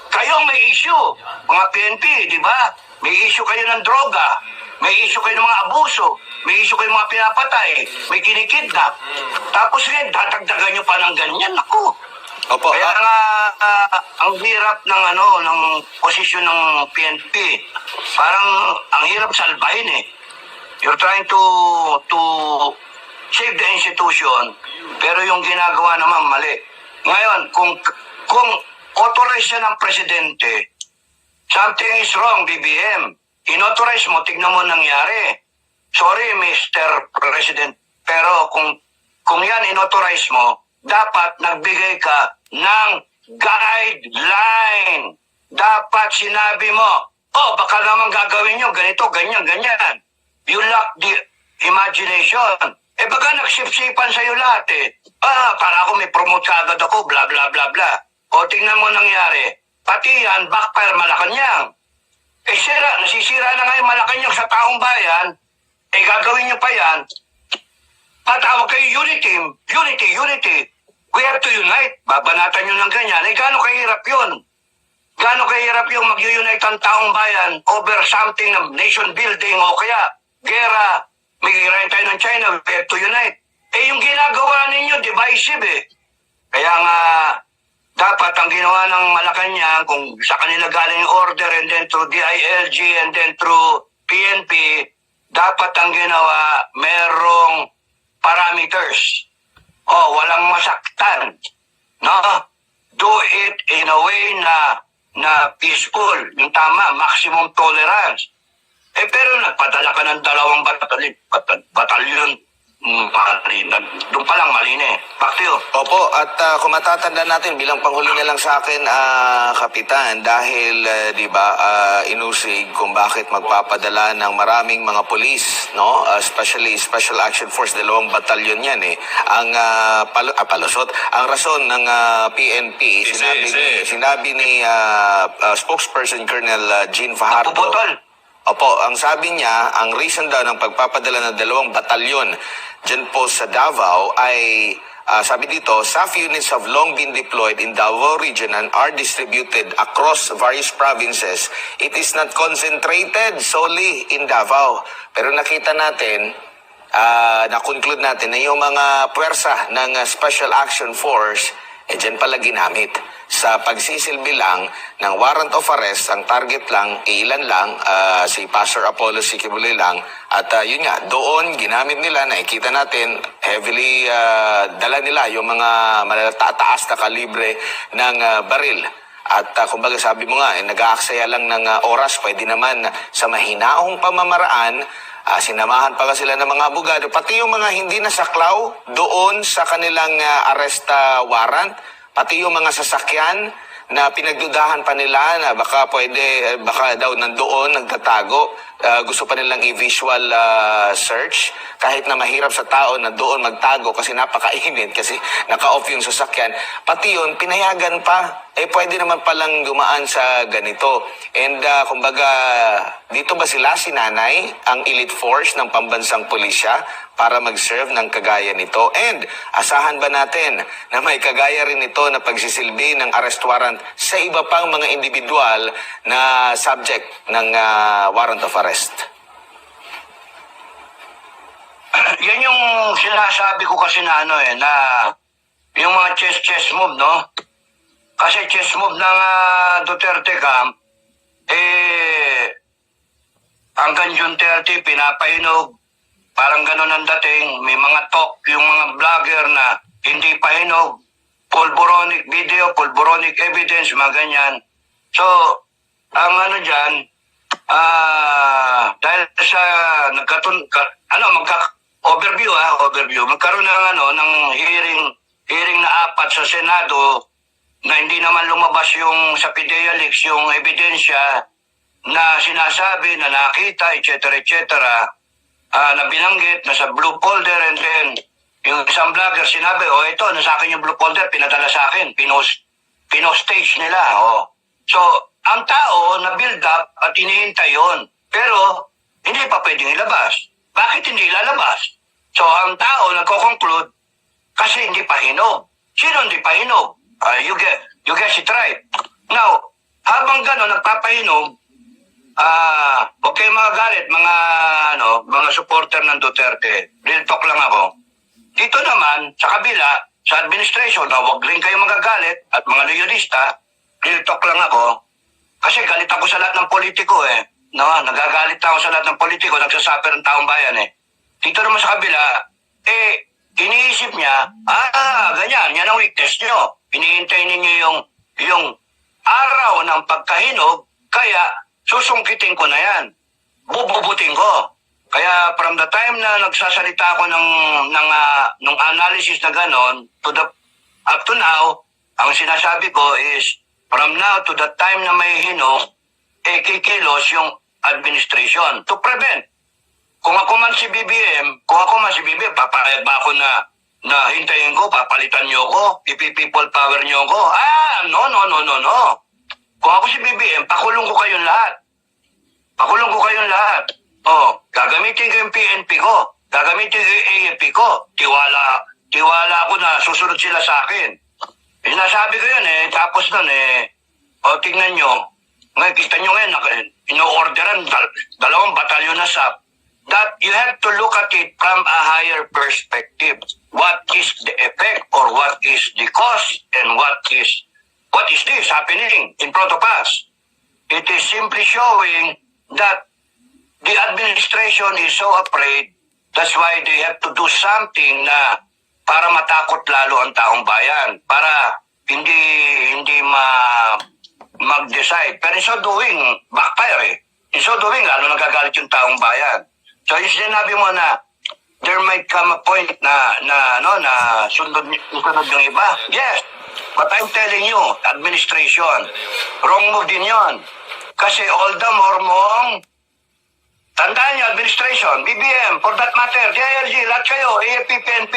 Speaker 1: kayong may issue, mga PNP, di ba? May issue kayo ng droga, may issue kayo ng mga abuso, may issue kayo ng mga pinapatay, may kinikidnap. Tapos rin, dadagdagan nyo pa ng ganyan. Ako.
Speaker 3: Opo.
Speaker 1: Kaya nga, ang hirap ng posisyon ng PNP. Parang, ang hirap salbahin eh. You're trying to save the institution, pero yung ginagawa naman mali. Ngayon, kung authorize siya ng presidente, something is wrong, BBM. Inauthorize mo, tignan mo nangyari. Sorry, Mr. President, pero kung yan inauthorize mo, dapat nagbigay ka ng guideline. Dapat sinabi mo, baka naman gagawin nyo ganito, ganyan, ganyan. You lack the imagination. Baka nagsipsipan sa'yo lahat eh. Para ako may promote ka agad ako, bla bla bla bla. O tingnan mo nangyari. Pati yan, backfire Malacanang. Nasisira na nga yung Malacanang sa taong bayan. Gagawin nyo pa yan. Patawag kayo unity. We have to unite. Babanatan nyo ng ganyan. Gaano kahirap yun? Gaano kahirap yung mag-unite ang taong bayan over something na nation building o kaya gera, may girahin tayo ng China, we have to unite. Yung ginagawa ninyo, divisive eh. Kaya nga, dapat ang ginawa ng Malacanang, kung sa kanila galing yung order and then through DILG and then through PNP, dapat ang ginawa, merong parameters. Walang masaktan. No? Do it in a way na peaceful. Yung tama, maximum tolerance. Pero nagpadala ka ng 2 batalyon. Doon pa lang mali na eh. Back to you.
Speaker 3: Opo, at kung matatanda natin, bilang panghuli na lang sa akin, Kapitan, dahil, di ba, inusig kung bakit magpapadala ng maraming mga polis, no? Especially Special Action Force, 2 batalyon yan eh. Ang palusot, ang rason ng PNP, sinabi ni spokesperson Colonel Jean Fajardo.
Speaker 1: Napuputol.
Speaker 3: Opo, ang sabi niya, ang reason daw ng pagpapadala ng 2 batalyon dyan po sa Davao ay, sabi dito, SAF units have long been deployed in Davao region and are distributed across various provinces. It is not concentrated solely in Davao. Pero nakita natin, na-conclude natin na yung mga puwersa ng Special Action Force, dyan pala ginamit. Sa pagsisilbi lang ng warrant of arrest, ang target lang, ilan lang, si Pastor Apollo Sikibuloy lang. At yun nga, doon ginamit nila, nakikita natin, heavily dala nila yung mga malataas na kalibre ng baril. At kumbaga sabi mo nga, nag-aaksaya lang ng oras, pwede naman sa mahinaong pamamaraan, sinamahan pa sila ng mga abogado, pati yung mga hindi nasaklaw doon sa kanilang arrest warrant, pati yung mga sasakyan na pinagdudahan pa nila na baka daw nandoon, nagtatago. Gusto pa nilang i-visual search kahit na mahirap sa tao na doon magtago kasi napakainit kasi naka-off yung sasakyan. Pati yun, pinayagan pa. Pwede naman palang dumaan sa ganito. And kumbaga, dito ba sila sinanay ang elite force ng pambansang pulisya para mag-serve ng kagaya nito? And asahan ba natin na may kagaya rin ito na pagsisilbi ng arrest warrant sa iba pang mga individual na subject ng warrant of arrest?
Speaker 1: Yan yung sinasabi ko kasi na na yung mga chess move, no? Kasi chess move ng Duterte camp, hanggang June 30, pinapahinog. Parang ganun ang dating. May mga talk, yung mga vlogger na hindi pahinog. Pulboronic video, pulboronic evidence, mga ganyan. So, ang dyan, dahil sa overview, magkaroon ng hearing na 4 sa Senado na hindi naman lumabas yung sa PIDEA leaks, yung ebidensya na sinasabi na nakita, etc., na binanggit na sa blue folder, and then yung isang vlogger sinabi, ito, nasa akin yung blue folder, pinadala sa akin, pinostage nila. So, ang tao na build up at inihintay yon, pero hindi pa pwedeng ilabas. Bakit hindi ilalabas? So, ang tao nagko-conclude kasi hindi pa hinog. Sino hindi pa hinog? You guess it right. Now, habang gano'n nagpapahinog, huwag kayong mga galit, mga supporter ng Duterte. Real talk lang ako. Dito naman, sa kabila, sa administration, huwag rin kayong magagalit at mga loyalista, real talk lang ako. Kasi galit ako sa lahat ng politiko nagagalit ako sa lahat ng politiko, nagsasuffer ang taong bayan Dito naman sa kabila, iniisip niya, ganyan, yan ang weakness nyo. Hinihintay ninyo yung araw ng pagkahinog, kaya susungkitin ko na yan. Bububutin ko. Kaya from the time na nagsasalita ako ng analysis na ganon, up to now, ang sinasabi ko is, from now to the time na may hinog, kikilos yung administration to prevent. Kung ako man si BBM, papayag ba ako na hintayin ko, papalitan nyo ko, people power nyo ko? No. Kung ako si BBM, pakulong ko kayong lahat. Gagamitin ko yung PNP ko. Gagamitin ko yung AFP ko. Tiwala ako na susunod sila sa akin. Sinasabi ko yun tapos nun tingnan nyo. Ngayon, kita nyo ngayon, ino-orderan 2 batalyon na SAP. that you have to look at it from a higher perspective. What is the effect or what is the cause and what is this happening in front of us? It is simply showing that the administration is so afraid. That's why they have to do something na para matakot lalo ang taong bayan, para hindi mag-decide. Pero in so doing, backfire eh. In so doing, lalo nagagalit yung taong bayan. So yung sinabi mo na there might come a point na sunod yung iba. Yes, but I'm telling you, administration, wrong move din yon. Kasi all the more mong tandaan niyo, administration, BBM, for that matter, JLG, lahat kayo, AFP, PNP,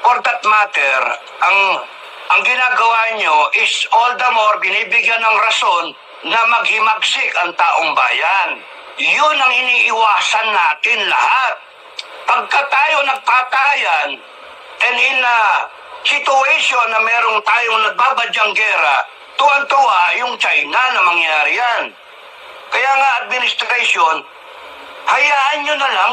Speaker 1: for that matter, ang ginagawa niyo is all the more binibigyan ng rason na maghimagsik ang taong bayan. Yun ang iniiwasan natin lahat. Pagka tayo nagpatayan, and in a situation na merong tayong nagbabadyang gera, tuwan-tuwa yung China na mangyari yan. Kaya nga administration, hayaan nyo na lang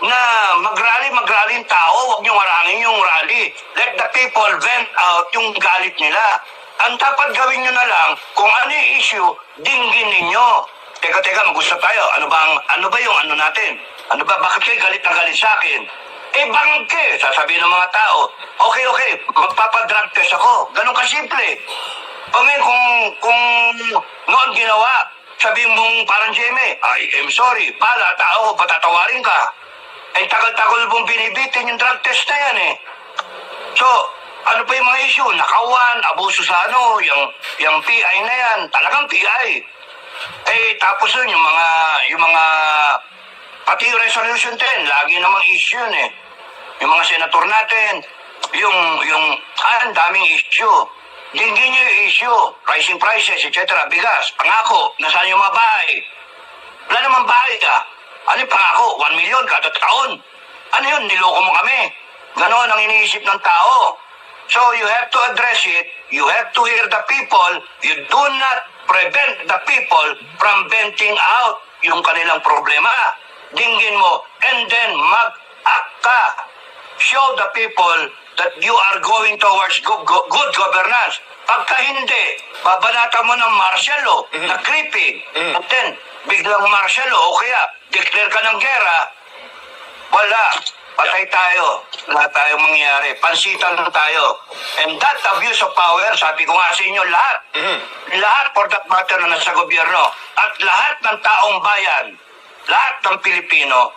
Speaker 1: na mag-rally yung tao, huwag nyo marangin yung rally. Let the people vent out yung galit nila. Ang dapat gawin nyo na lang, kung ano yung issue, dinggin ninyo. Teka, mag-gusto tayo. Ano ba yung ano natin? Ano ba, bakit kayo galit na galit sa akin? Bangke, sasabihin ng mga tao. Okay, magpapadrug test ako. Ganun kasimple. Kung noon ginawa, sabihin mong parang Jeme, I am sorry, pala, tao, patatawarin ka. Tagal-tagal mong binibitin yung drug test na yan eh. So, ano pa yung mga issue? Nakawan, abuso sa yung PI na yan, talagang PI. Tapos yun, yung mga, pati yung resolution 10, lagi namang issue yun eh. Yung mga senator natin, ang daming issue. Dinggin nyo yung issue, rising prices, etc. Bigas, pangako, nasaan yung mga bahay? Wala namang bahay ka. Ano yung pangako? 1 million kada taon. Ano yun? Niloko mo kami. Ganon ang iniisip ng tao. So you have to address it. You have to hear the people. You do not prevent the people from venting out yung kanilang problema. Dinggin mo and then mag-act ka. Show the people that you are going towards good governance. Pagka hindi, babanata mo ng martial law na creepy. And then, biglang martial law o kaya declare ka ng gera, wala. Patay tayo. Wala tayong mangyari. Pansitan lang tayo. And that abuse of power, sabi ko nga sa inyo, lahat. Lahat for that matter na nasa gobyerno. At lahat ng taong bayan, lahat ng Pilipino,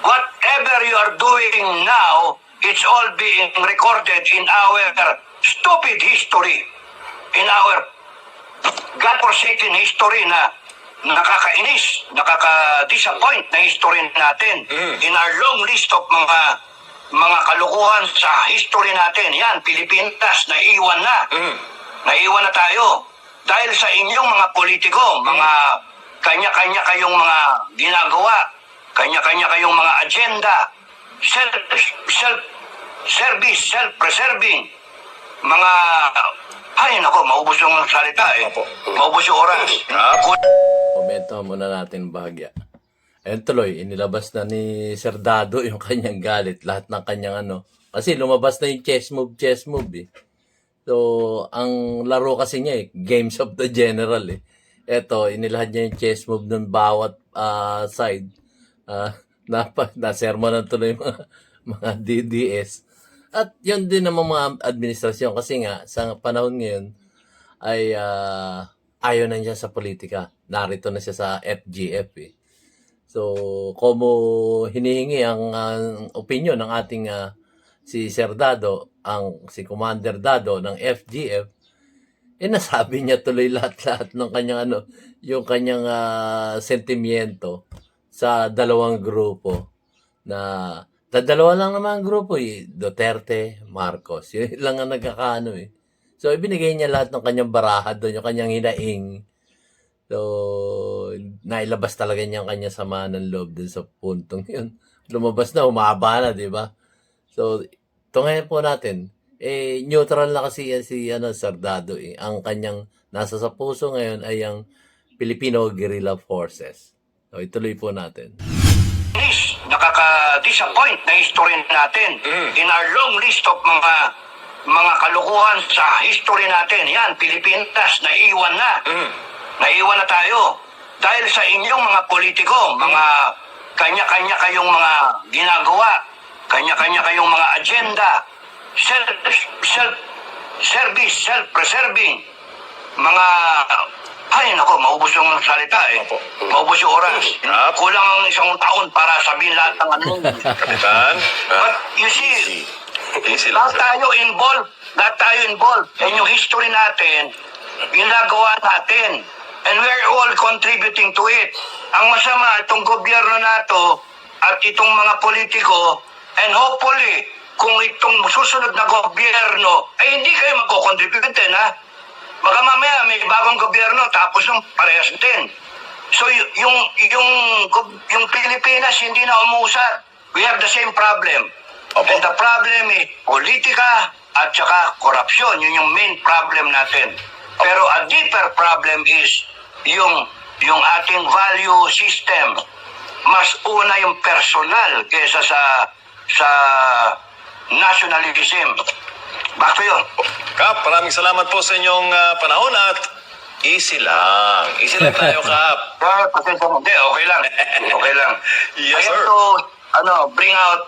Speaker 1: whatever you are doing now, it's all being recorded in our stupid history, in our God-forsaken history na nakakainis, nakaka-disappoint na history natin. In our long list of mga kalukuhan sa history natin, yan, Pilipinas, naiwan na. Naiwan na tayo. Dahil sa inyong mga politiko, mga kanya-kanya kayong mga ginagawa, kanya-kanya kayong mga agenda, self-service, self-preserving, mga, maubos yung salita eh. Maubos yung oras.
Speaker 2: Komento muna natin bahagya. Ayun tuloy, inilabas na ni Sir Dado yung kanyang galit, lahat ng kanyang kasi lumabas na yung chess move eh. So, ang laro kasi niya Games of the General eh. Eto, inilahad niya yung chess move ng bawat side. Na-sermonan tuloy mga DDS. At yun din naman mga administrasyon kasi nga sa panahon ngayon ay ayaw na niya sa politika. Narito na siya sa FGF eh. So, como hinihingi ang opinion ng ating si Sir Dado, si Commander Dado ng FGF, nasabi niya tuloy lahat-lahat ng kanyang yung kanyang sentimiento sa dalawang grupo na dalawa lang naman ang grupo Duterte, Marcos. Yun lang ang nagkakaano eh. So, ibinigay niya lahat ng kanyang baraha doon, yung kanyang hinaing. So, nailabas talaga niya ang kanyang sama ng loob dun sa puntong yun. Lumabas na, umaba na, di ba? So, ito ngayon po natin, neutral na kasi si Sir Dado eh. Ang kanyang nasa sa puso ngayon ay ang Filipino Guerrilla Forces. So, ituloy po natin.
Speaker 1: nakaka-disappoint na history natin. In our long list of mga kalukuhan sa history natin, yan, Pilipinas, naiwan na. Naiwan na tayo. Dahil sa inyong mga politiko, mga kanya-kanya kayong mga ginagawa, kanya-kanya kayong mga agenda, self-service, self-preserving, mga, ay nako, maubos yung salita eh.
Speaker 4: Opo.
Speaker 1: Maubos yung oras.
Speaker 4: Kap.
Speaker 1: Kulang ang isang taon para sabihin lahat ng ano.
Speaker 4: Kapitan.
Speaker 1: But you see,
Speaker 4: Easy lang,
Speaker 1: lahat
Speaker 4: sir.
Speaker 1: tayo involved. Lahat tayo involved. And yung history natin, ginagawa natin. And we're all contributing to it. Ang masama, itong gobyerno na to at itong mga politiko, and hopefully, kung itong susunod na gobyerno, ay hindi kayo magko-contribute din, ha? Baka mamaya may bagong gobyerno, tapos yung parehas din. So, yung Pilipinas hindi na umusad. We have the same problem.
Speaker 4: Opo.
Speaker 1: And the problem is politika at saka korupsyon. Yun yung main problem natin. Pero a deeper problem is yung ating value system. Mas una yung personal kaysa sa nationalism. Back to you.
Speaker 4: Kap, maraming salamat po sa inyong panahon at easy lang. Easy lang tayo, Kap.
Speaker 1: Pasensya mo. Hindi, okay lang. Okay lang.
Speaker 4: Yes,
Speaker 1: I have
Speaker 4: sir.
Speaker 1: to bring out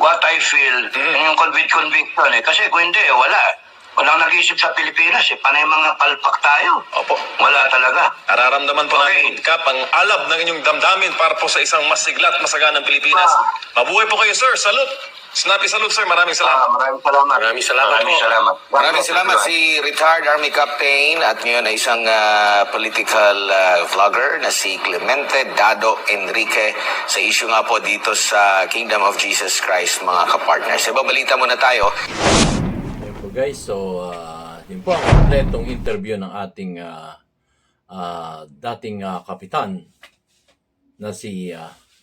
Speaker 1: what I feel yung conviction eh. Kasi kung hindi, wala. Walang nag-iisip sa Pilipinas eh. Panay mga palpak tayo.
Speaker 4: Opo.
Speaker 1: Wala talaga.
Speaker 4: Nararamdaman po
Speaker 1: Okay.
Speaker 4: namin, Kap, ang alab ng inyong damdamin para po sa isang masiglat, masaganang Pilipinas. Mabuhay po kayo, sir. Salute. Snappy salute, sir. Maraming salamat.
Speaker 1: Maraming salamat.
Speaker 6: Maraming salamat
Speaker 1: Maraming
Speaker 6: po.
Speaker 1: salamat.
Speaker 3: Maraming salamat si retired Army Captain at ngayon ay isang political vlogger na si Clemente Dado Enrique sa issue nga po dito sa Kingdom of Jesus Christ, mga kapartners. Ibabalita muna tayo.
Speaker 2: Ayun po guys, so yun po ang kompletong interview ng ating dating kapitan na si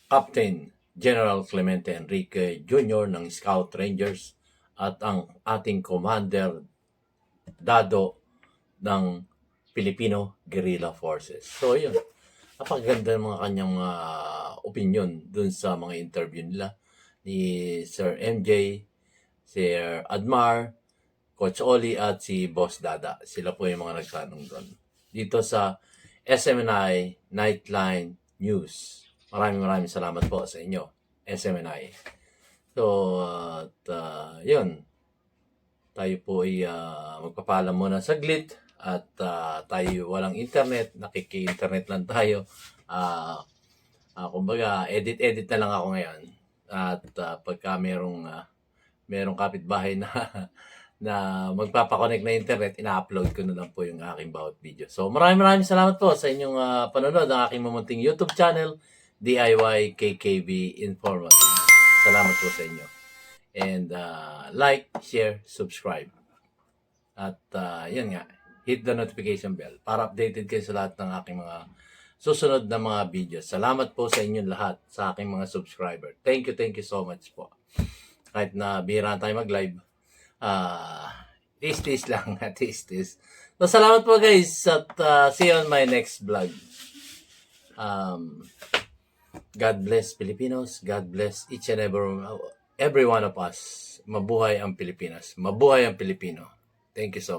Speaker 2: Captain General Clemente Enrique Jr. ng Scout Rangers at ang ating Commander Dado ng Filipino Guerrilla Forces. So yun, napakaganda ng mga kanyang opinion dun sa mga interview nila ni Sir MJ, Sir Admar, Coach Oli at si Boss Dada. Sila po yung mga nagtanong doon. Dito sa SMNI Nightline News. Maraming salamat po sa inyo, SMNI. So, yun. Tayo po ay magpapaalam muna saglit at tayo walang internet. Nakiki-internet lang tayo. Kumbaga, edit na lang ako ngayon. At pagka merong kapitbahay na magpapakonect na internet, ina-upload ko na lang po yung aking bawat video. So maraming salamat po sa inyong panonood ng aking mamunting YouTube channel, DIY KKB Informative. Salamat po sa inyo. And like, share, subscribe. At yun nga, hit the notification bell para updated kayo sa lahat ng aking mga susunod na mga videos. Salamat po sa inyong lahat, sa aking mga subscriber. Thank you so much po. Kahit na bihira tayo mag-live, tis lang, tis. So, salamat po guys at see you on my next vlog. God bless Filipinos. God bless each and every one of us. Mabuhay ang Pilipinas. Mabuhay ang Pilipino. Thank you so much.